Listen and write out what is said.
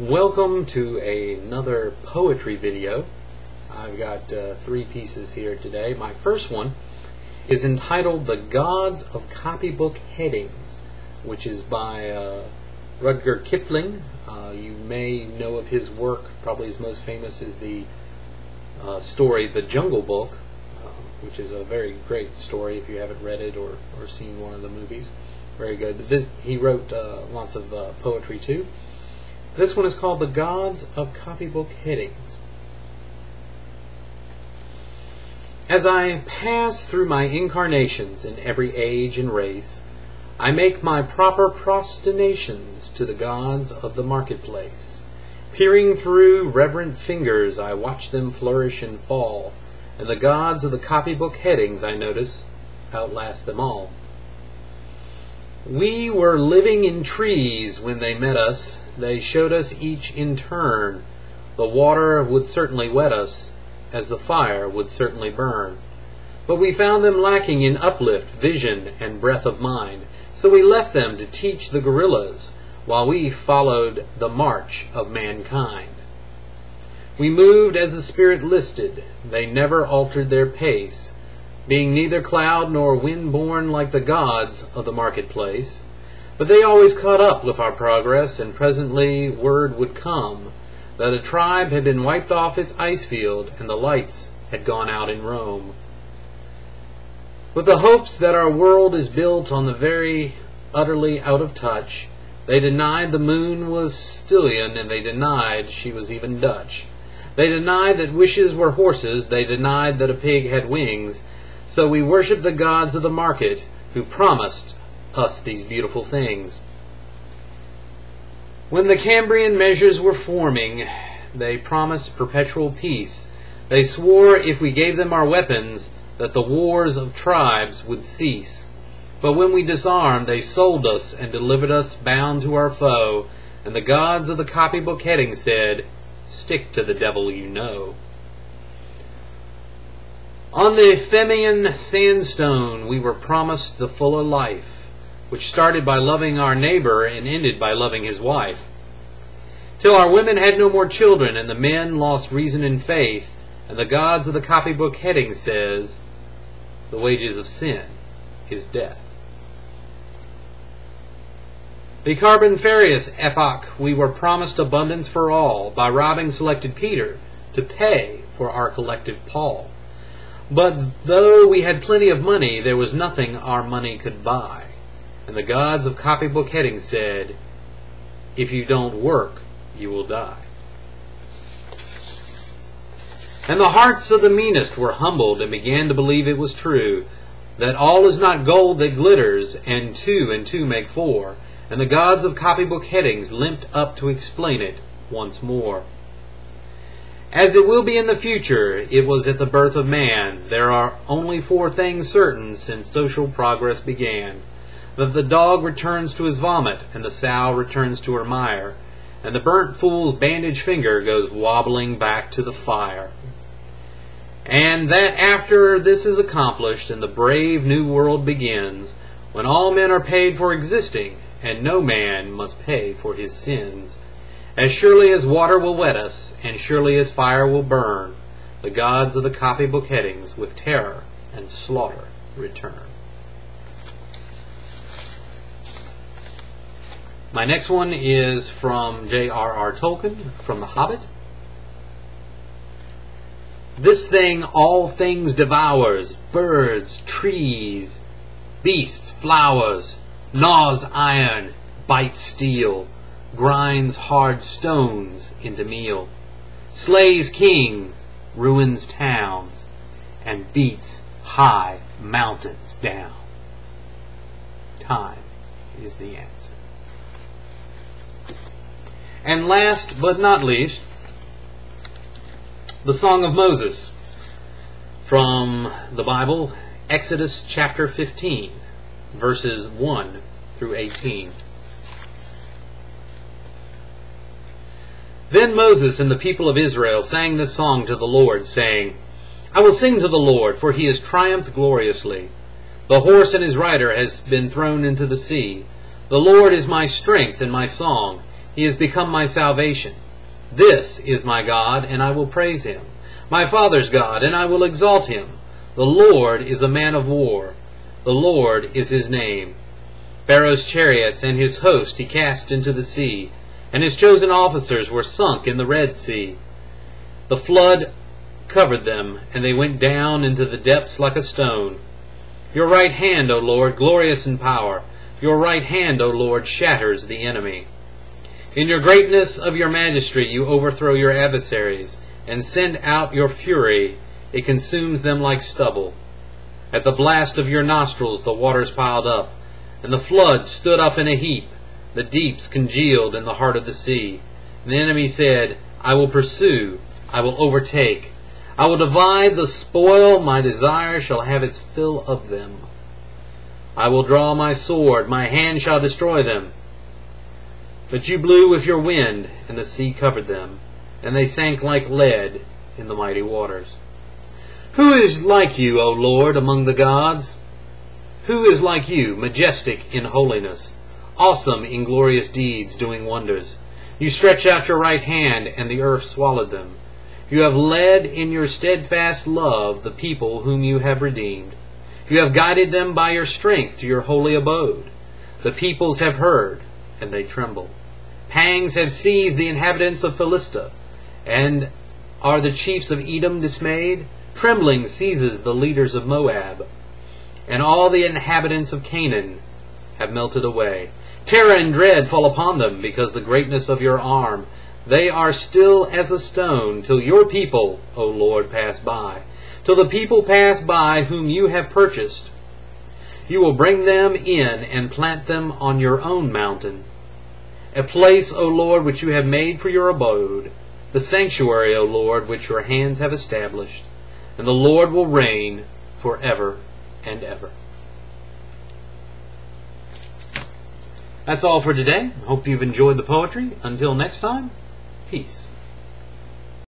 Welcome to another poetry video. I've got three pieces here today. My first one is entitled The Gods of Copybook Headings, which is by Rudyard Kipling. You may know of his work. Probably his most famous is the story The Jungle Book, which is a very great story if you haven't read it or seen one of the movies. Very good. He wrote lots of poetry too. This one is called The Gods of Copybook Headings. As I pass through my incarnations in every age and race, I make my proper prosternations to the gods of the marketplace. Peering through reverent fingers, I watch them flourish and fall, and the gods of the copybook headings, I notice, outlast them all. We were living in trees when they met us. They showed us each in turn. The water would certainly wet us, as the fire would certainly burn. But we found them lacking in uplift, vision, and breadth of mind. So we left them to teach the gorillas, while we followed the march of mankind. We moved as the spirit listed. They never altered their pace, being neither cloud nor wind-born like the gods of the marketplace. But they always caught up with our progress, and presently word would come that a tribe had been wiped off its ice field, and the lights had gone out in Rome. With the hopes that our world is built on the very utterly out of touch, they denied the moon was Stylian, and they denied she was even Dutch. They denied that wishes were horses, they denied that a pig had wings. So we worship the gods of the market who promised us these beautiful things. When the Cambrian measures were forming, they promised perpetual peace. They swore if we gave them our weapons that the wars of tribes would cease. But when we disarmed, they sold us and delivered us bound to our foe. And the gods of the copybook heading said, "Stick to the devil you know." On the Fenian sandstone we were promised the fuller life, which started by loving our neighbor and ended by loving his wife. Till our women had no more children, and the men lost reason and faith, and the gods of the copybook heading says, "The wages of sin is death." The Carboniferous epoch we were promised abundance for all, by robbing selected Peter to pay for our collective Paul. But though we had plenty of money, there was nothing our money could buy. And the gods of copybook headings said, "If you don't work, you will die." And the hearts of the meanest were humbled and began to believe it was true, that all is not gold that glitters, and two make four. And the gods of copybook headings limped up to explain it once more. As it will be in the future, it was at the birth of man. There are only four things certain since social progress began: that the dog returns to his vomit, and the sow returns to her mire, and the burnt fool's bandaged finger goes wobbling back to the fire. And that after this is accomplished, and the brave new world begins, when all men are paid for existing, and no man must pay for his sins. As surely as water will wet us, and surely as fire will burn, the gods of the copybook headings with terror and slaughter return. My next one is from J.R.R. Tolkien, from The Hobbit. This thing all things devours, birds, trees, beasts, flowers, gnaws iron, bites steel, grinds hard stones into meal, slays king, ruins towns, and beats high mountains down. Time is the answer. And last but not least, the Song of Moses from the Bible, Exodus chapter 15, verses 1 through 18. Then Moses and the people of Israel sang this song to the Lord, saying, I will sing to the Lord, for he has triumphed gloriously. The horse and his rider has been thrown into the sea. The Lord is my strength and my song. He has become my salvation. This is my God, and I will praise him. My father's God, and I will exalt him. The Lord is a man of war. The Lord is his name. Pharaoh's chariots and his host he cast into the sea, and his chosen officers were sunk in the Red Sea. The flood covered them, and they went down into the depths like a stone. Your right hand, O Lord, glorious in power. Your right hand, O Lord, shatters the enemy. In your greatness of your majesty you overthrow your adversaries, and send out your fury. It consumes them like stubble. At the blast of your nostrils the waters piled up, and the floods stood up in a heap. The deeps congealed in the heart of the sea. And the enemy said, I will pursue, I will overtake, I will divide the spoil, my desire shall have its fill of them. I will draw my sword, my hand shall destroy them. But you blew with your wind, and the sea covered them, and they sank like lead in the mighty waters. Who is like you, O Lord, among the gods? Who is like you, majestic in holiness, awesome in glorious deeds, doing wonders? You stretched out your right hand, and the earth swallowed them. You have led in your steadfast love the people whom you have redeemed. You have guided them by your strength to your holy abode. The peoples have heard, and they tremble. Pangs have seized the inhabitants of Philistia, and are the chiefs of Edom dismayed? Trembling seizes the leaders of Moab, and all the inhabitants of Canaan have melted away. Terror and dread fall upon them because the greatness of your arm. They are still as a stone till your people, O Lord, pass by, till the people pass by whom you have purchased. You will bring them in and plant them on your own mountain, a place, O Lord, which you have made for your abode, the sanctuary, O Lord, which your hands have established. And the Lord will reign forever and ever. That's all for today. Hope you've enjoyed the poetry. Until next time, peace.